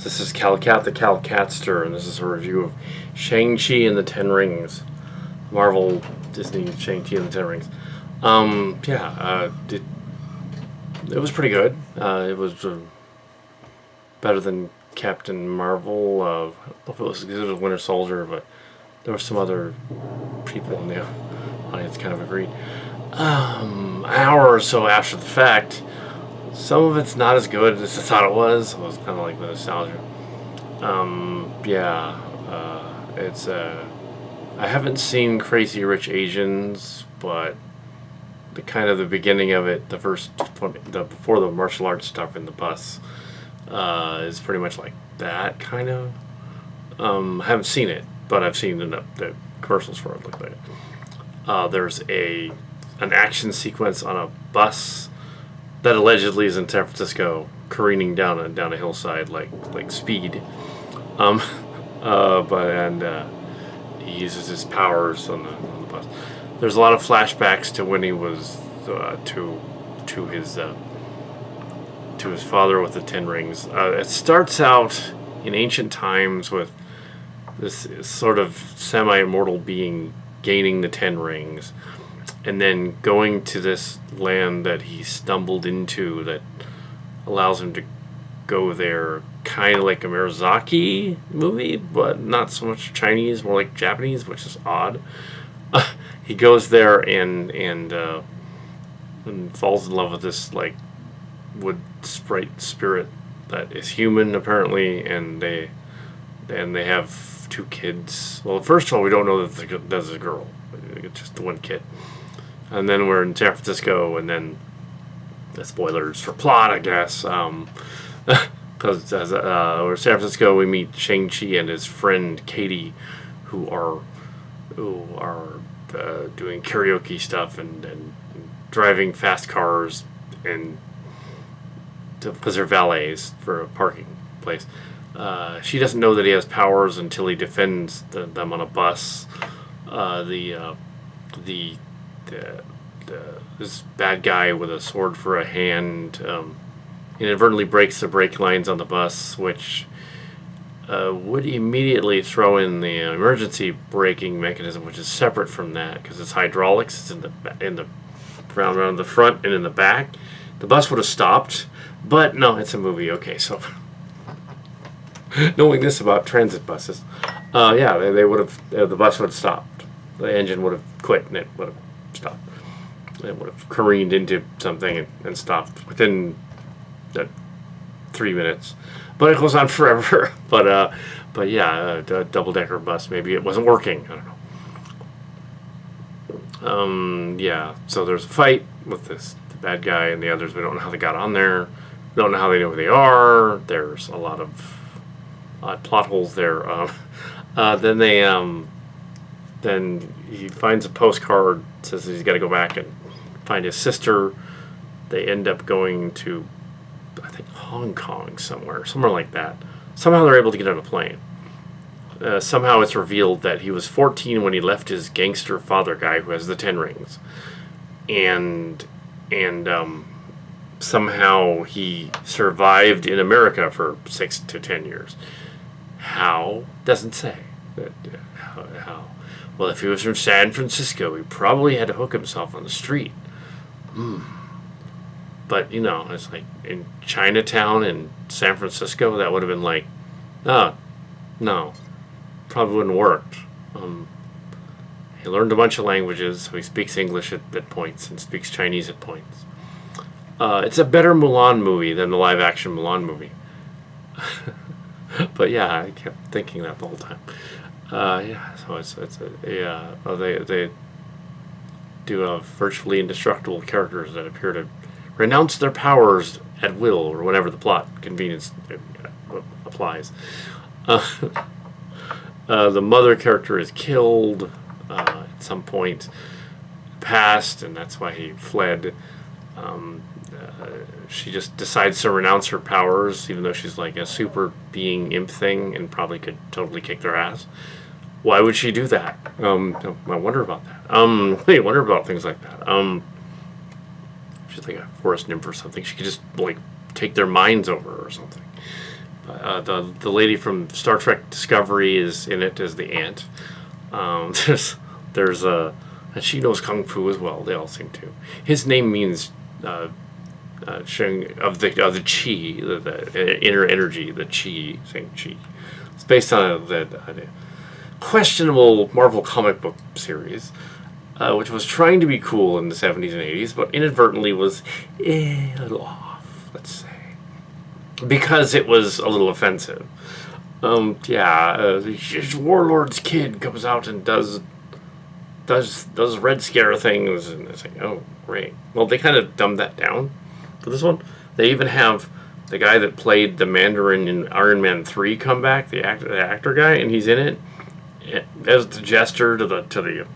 This is Kal Kat, the Kal Katster, and this is a review of Shang Chi and the Ten Rings. Marvel, Disney, Shang Chi and the Ten Rings. It was pretty good. It was better than Captain Marvel. I don't know if it was Winter Soldier, but there were some other people in the audience kind of agreed. An hour or so after the fact, some of it's not as good as I thought it was. It was kind of like the nostalgia. It's I haven't seen Crazy Rich Asians, but the beginning of it, before the martial arts stuff in the bus, is pretty much like that kind of. I haven't seen it, but I've seen the commercials for it. Look like it. There's an action sequence on a bus that allegedly is in San Francisco, careening down a hillside like Speed. He uses his powers on the bus. There's a lot of flashbacks to when he was to his father with the Ten Rings. It starts out in ancient times with this sort of semi-immortal being gaining the Ten Rings, and then going to this land that he stumbled into that allows him to go there, kind of like a Miyazaki movie, but not so much Chinese, more like Japanese, which is odd. He goes there and falls in love with this like wood sprite spirit that is human apparently, and they have two kids. Well, first of all, we don't know that there's a girl; it's just the one kid. And then we're in San Francisco, and then spoilers for plot, I guess. Because we're in San Francisco, we meet Shang Chi and his friend Katie, who are doing karaoke stuff and driving fast cars, and because they're valets for a parking place. She doesn't know that he has powers until he defends them on a bus. This bad guy with a sword for a hand inadvertently breaks the brake lines on the bus, which would immediately throw in the emergency braking mechanism, which is separate from that because it's hydraulics. It's in the around the front and in the back. The bus would have stopped, but no, it's a movie. Okay, so knowing this about transit buses, they would have the bus would have stopped. The engine would have quit and it would have stopped. It would have careened into something and stopped within 3 minutes. But it goes on forever. A double-decker bus, maybe it wasn't working. I don't know. So there's a fight with the bad guy and the others. We don't know how they got on there. We don't know how they know who they are. There's a lot of plot holes there. Then he finds a postcard, says he's got to go back and find his sister. They end up going to, I think, Hong Kong somewhere like that. Somehow they're able to get on a plane. Somehow it's revealed that he was 14 when he left his gangster father guy who has the Ten Rings. And somehow he survived in America for 6 to 10 years. How? Doesn't say. How? Well, if he was from San Francisco, he probably had to hook himself on the street. But, it's like in Chinatown in San Francisco, that would have been like, no, probably wouldn't have worked. He learned a bunch of languages, so he speaks English at points and speaks Chinese at points. It's a better Mulan movie than the live-action Mulan movie. But yeah, I kept thinking that the whole time. They do virtually indestructible characters that appear to renounce their powers at will or whenever the plot convenience applies. The mother character is killed at some point past, and that's why he fled. She just decides to renounce her powers, even though she's like a super being imp thing and probably could totally kick their ass. Why would she do that? I wonder about that. I wonder about things like that. She's like a forest nymph or something. She could just like take their minds over or something. The lady from Star Trek Discovery is in it as the aunt. There's and she knows kung fu as well. They all seem to. His name means Shang of the chi, the inner energy, the chi, Shang Chi. It's based on a questionable Marvel comic book series, which was trying to be cool in the 70s and 80s, but inadvertently was a little off, let's say, because it was a little offensive. This warlord's kid comes out and does Red Scare things, and it's like, oh, great. Well, they kind of dumbed that down for this one. They even have the guy that played the Mandarin in Iron Man 3 come back, the actor guy, and he's in it as the jester to the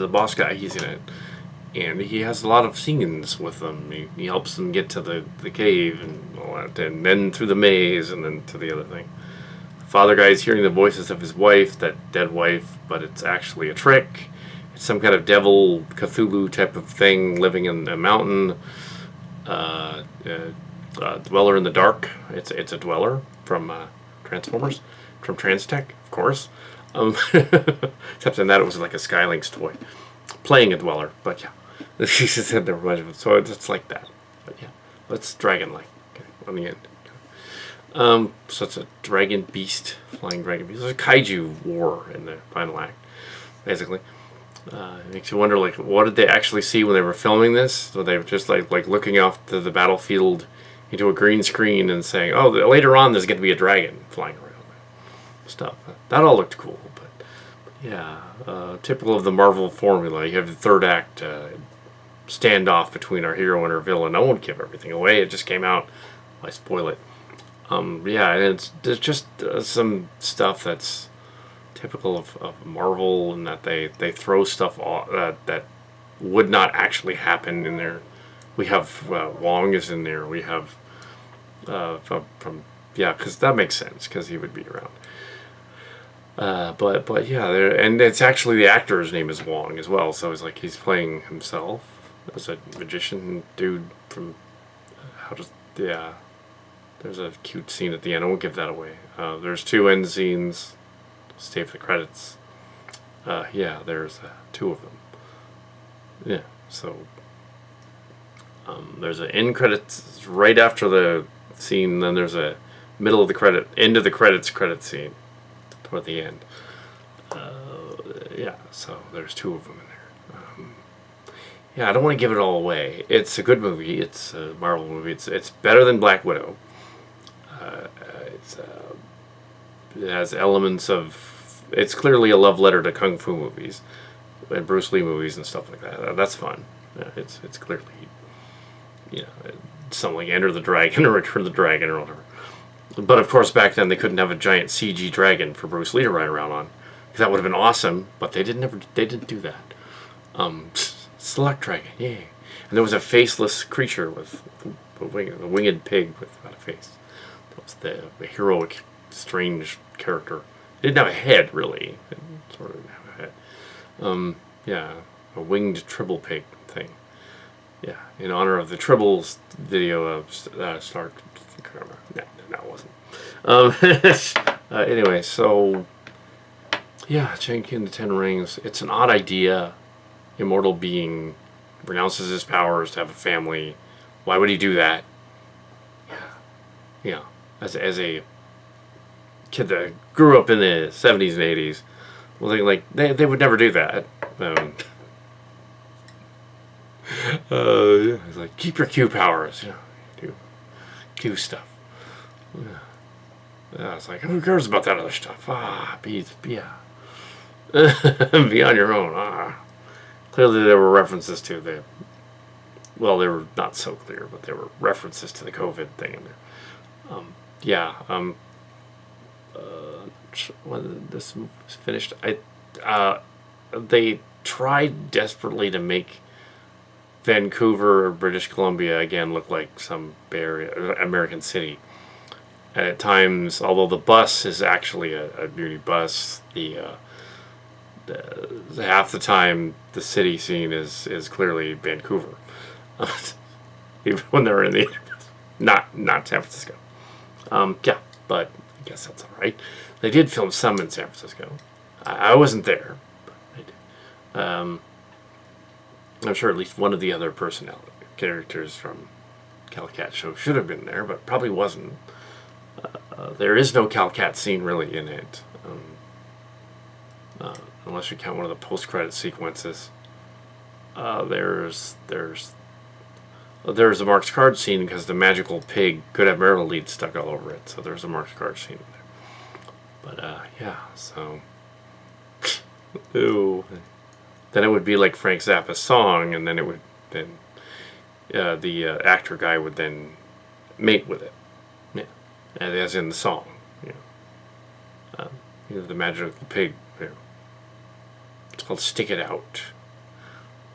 boss guy. He's in it, and he has a lot of scenes with them. He helps them get to the cave and all that, and then through the maze, and then to the other thing. Father guy's hearing the voices of his wife, that dead wife, but it's actually a trick. It's some kind of devil Cthulhu type of thing living in a mountain. Dweller in the Dark. It's a dweller from Transformers, from Transtech, of course. Except in that it was like a Skylinks toy, playing a dweller. But yeah, she said there was, so it's like that. But yeah, it's dragon-like on the end. So it's a dragon beast, flying dragon beast. There's a kaiju war in the final act, basically. It makes you wonder, like, what did they actually see when they were filming this? So they were just like looking off to the battlefield into a green screen and saying, "Oh, later on there's going to be a dragon flying around." Stuff that all looked cool, but yeah, typical of the Marvel formula. You have the third act standoff between our hero and our villain. I won't give everything away. It just came out. I spoil it. There's just some stuff that's typical of Marvel, and that they throw stuff that would not actually happen in there. We have Wong is in there. We have because that makes sense, because he would be around. But yeah, and it's actually the actor's name is Wong as well, so it's like he's playing himself as a magician dude from There's a cute scene at the end. I won't give that away. There's 2 end scenes. Stay for the credits. There's 2 of them. Yeah, so there's an end credits right after the scene. Then there's a middle of the end of the credits scene toward the end. So there's 2 of them in there. I don't want to give it all away. It's a good movie. It's a Marvel movie. It's better than Black Widow. It has elements of. It's clearly a love letter to kung fu movies and Bruce Lee movies and stuff like that. That's fun. It's clearly, something like Enter the Dragon or Return of the Dragon or whatever. But of course, back then they couldn't have a giant CG dragon for Bruce Lee to ride around on. That would have been awesome, but they didn't do that. Select dragon, yay! And there was a faceless creature with a winged pig without a face. That was the heroic, strange character. It didn't have a head, really. It sort of didn't have a head. A winged tribble pig thing. Yeah, in honor of the Tribbles video of Star. No, it wasn't. Anyway, so Shang Chi and the Ten Rings. It's an odd idea. Immortal being renounces his powers to have a family. Why would he do that? Yeah. As a kid that grew up in the 70s and 80s, well, they would never do that. It's like, keep your Q powers. Do Q stuff. It's like, who cares about that other stuff? Be on your own. Clearly there were references to they were not so clear, but there were references to the COVID thing in there. When this movie was finished, they tried desperately to make Vancouver or British Columbia again look like some American city. And at times, although the bus is actually a beauty bus, half the time the city scene is clearly Vancouver, even when they're in the not San Francisco. Yeah, but I guess that's all right. They did film some in San Francisco. I wasn't there, but they did. I'm sure at least one of the other characters from Kal Kat show should have been there, but probably wasn't. There is no Kal Kat scene really in it, unless you count one of the post-credit sequences. There's a marked card scene because the magical pig could have marital lead stuck all over it, so there's a marked card scene in there. But yeah, so ooh, then it would be like Frank Zappa's song, and then the actor guy would then mate with it, yeah, as in the song, the magical pig. It's called "Stick It Out"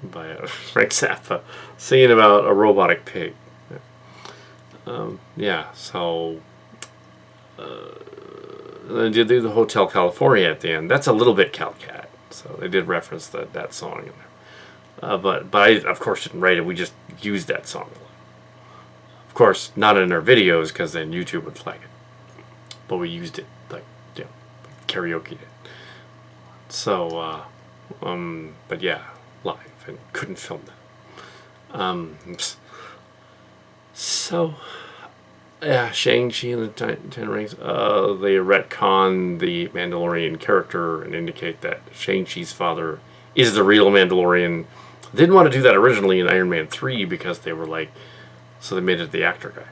by Frank Zappa, singing about a robotic pig. Yeah, so they did do the Hotel California at the end. That's a little bit Kal Kat, so they did reference that song in there. But I, of course, didn't write it. We just used that song a lot. Of course, not in our videos because then YouTube would flag it. But we used it, karaoke'd it. So, but yeah, live, and couldn't film that. So, yeah, Shang Chi and the Ten Rings. They retcon the Mandalorian character and indicate that Shang Chi's father is the real Mandalorian. Didn't want to do that originally in Iron Man 3 because they were like, so they made it the actor guy.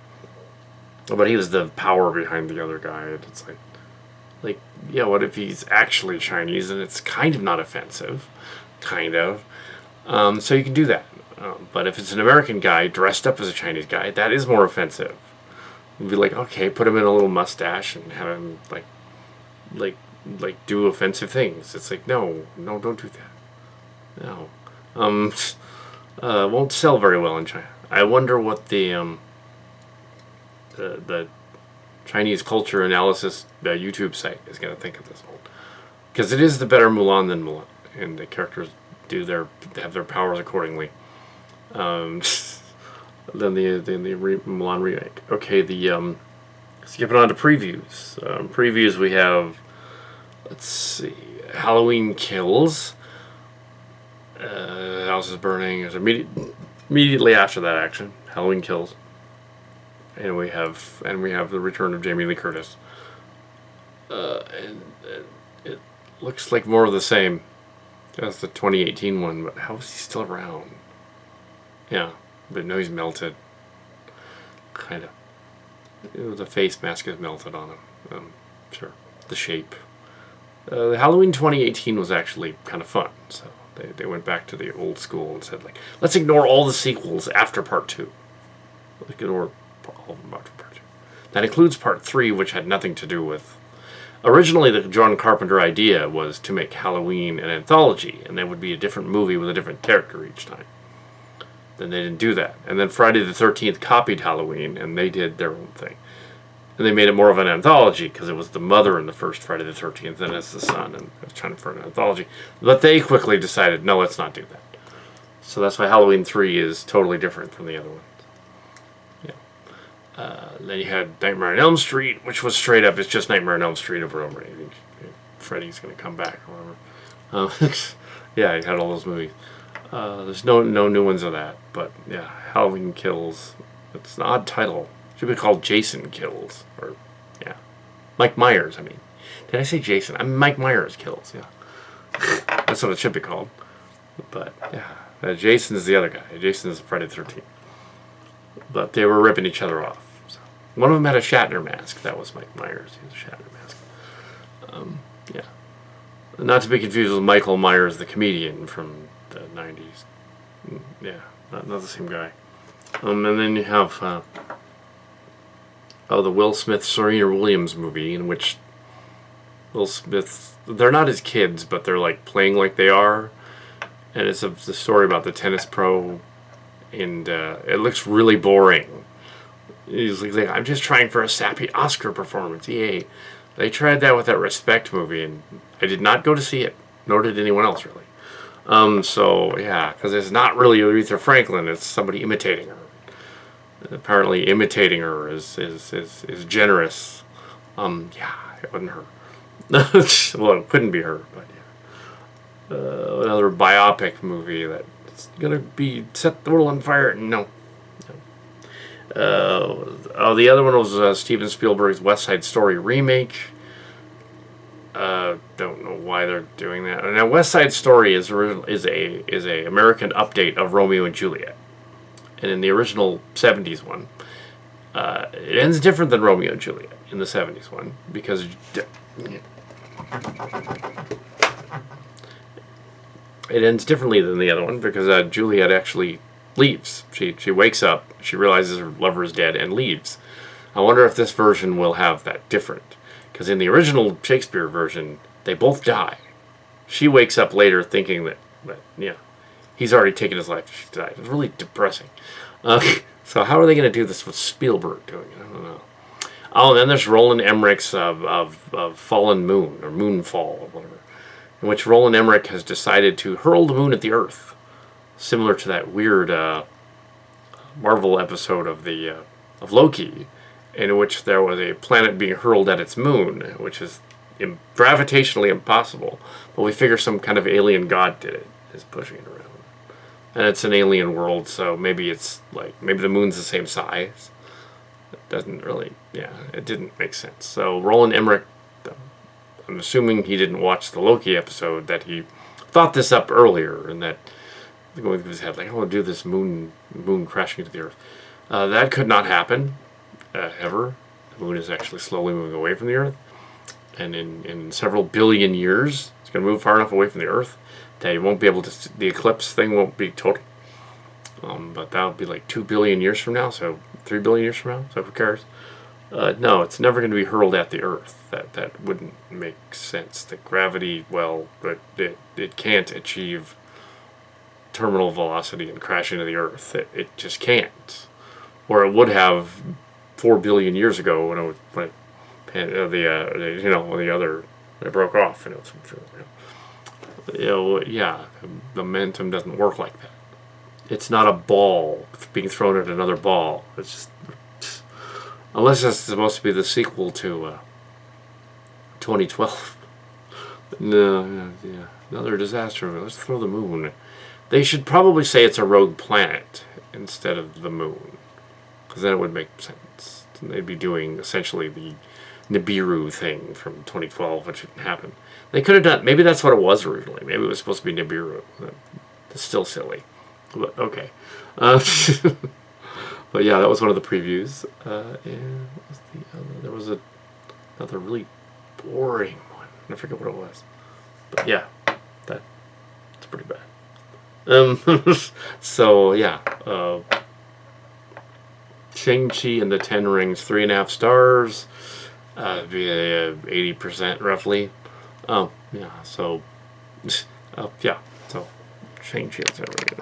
But he was the power behind the other guy. And it's like, yeah, what if he's actually Chinese and it's kind of not offensive? Kind of. So you can do that. But if it's an American guy dressed up as a Chinese guy, that is more offensive. You'd be like, okay, put him in a little mustache and have him like do offensive things. It's like, no, don't do that. No. Won't sell very well in China. I wonder what the Chinese culture analysis YouTube site is going to think of this one, because it is the better Mulan than Mulan, and the characters have their powers accordingly. Than the Mulan remake. Okay, skipping on to previews. Previews we have, let's see, Halloween Kills. House is burning. Is immediately after that action, Halloween Kills, and we have the return of Jamie Lee Curtis. And it looks like more of the same as the 2018 one, but how is he still around? Yeah, but no, he's melted. Kind of. The face mask is melted on him. Sure, the shape. The Halloween 2018 was actually kind of fun, so. They went back to the old school and said, let's ignore all the sequels after Part 2. Let's ignore all of them after Part 2. That includes Part 3, which had nothing to do with... Originally, the John Carpenter idea was to make Halloween an anthology, and there would be a different movie with a different character each time. Then they didn't do that. And then Friday the 13th copied Halloween, and they did their own thing. And they made it more of an anthology because it was the mother in the first Friday the 13th and it's the son, and I was trying for an anthology. But they quickly decided, no, let's not do that. So that's why Halloween 3 is totally different from the other ones. Yeah. Then you had Nightmare on Elm Street, which was straight up, it's just Nightmare on Elm Street over and over. Freddy's going to come back or whatever. Yeah, you had all those movies. There's no new ones of that, but yeah, Halloween Kills. It's an odd title. Should be called Jason Kills, or yeah, Mike Myers. I mean, did I say Jason? I mean Mike Myers Kills. Yeah, that's what it should be called. But yeah, Jason is the other guy. Jason is Friday the 13th. But they were ripping each other off. So. One of them had a Shatner mask. That was Mike Myers. He was a Shatner mask. Yeah, not to be confused with Michael Myers, the comedian from the 90s. Yeah, not the same guy. And then you have. The Will Smith Serena Williams movie, in which Will Smith, they're not his kids, but they're playing like they are, and it's a story about the tennis pro, and it looks really boring. He's like, I'm just trying for a sappy Oscar performance, yay. They tried that with that Respect movie, and I did not go to see it, nor did anyone else really. So yeah, because it's not really Aretha Franklin, it's somebody imitating her. apparently imitating her is generous. Yeah, it wasn't her. Well, it couldn't be her, but yeah. Another biopic movie that's gonna be set the world on fire. No. The other one was Steven Spielberg's West Side Story remake. Don't know why they're doing that. Now, West Side Story is a American update of Romeo and Juliet, and in the original '70s one, it ends different than Romeo and Juliet in the '70s one because it ends differently than the other one because Juliet actually leaves. She wakes up, she realizes her lover is dead, and leaves. I wonder if this version will have that different. Because in the original Shakespeare version, they both die. She wakes up later thinking that he's already taken his life. She died. It's really depressing. So how are they going to do this with Spielberg doing it? I don't know. Oh, and then there's Roland Emmerich's of Fallen Moon, or Moonfall, or whatever, in which Roland Emmerich has decided to hurl the moon at the Earth, similar to that weird Marvel episode of Loki, in which there was a planet being hurled at its moon, which is gravitationally impossible. But we figure some kind of alien god did it, is pushing it around. And it's an alien world, so maybe maybe the moon's the same size. It doesn't really, it didn't make sense. So Roland Emmerich, I'm assuming he didn't watch the Loki episode, that he thought this up earlier, and that going through his head, I want to do this moon crashing into the Earth. That could not happen. Ever. The moon is actually slowly moving away from the Earth, and in several billion years it's going to move far enough away from the Earth that you won't be able to, the eclipse thing won't be total, but that would be like 2 billion years from now, so 3 billion years from now, so who cares? No, it's never going to be hurled at the Earth. That wouldn't make sense. The gravity, but it can't achieve terminal velocity and crash into the Earth. It just can't, or it would have 4 billion years ago when the other it broke off, the momentum doesn't work like that. It's not a ball being thrown at another ball. It's just, unless it's supposed to be the sequel to 2012. Another disaster. Let's throw the moon. They should probably say it's a rogue planet instead of the moon, because then it would make sense. They'd be doing essentially the Nibiru thing from 2012, which didn't happen. They could have done, maybe that's what it was originally. Maybe it was supposed to be Nibiru. It's still silly. But, okay. But yeah, that was one of the previews. And what was the other? There was another really boring one. I forget what it was. But yeah, that's pretty bad. So yeah, Shang Chi and the 10 Rings, 3.5 stars, 80% roughly. So Shang Chi and the 10 Rings.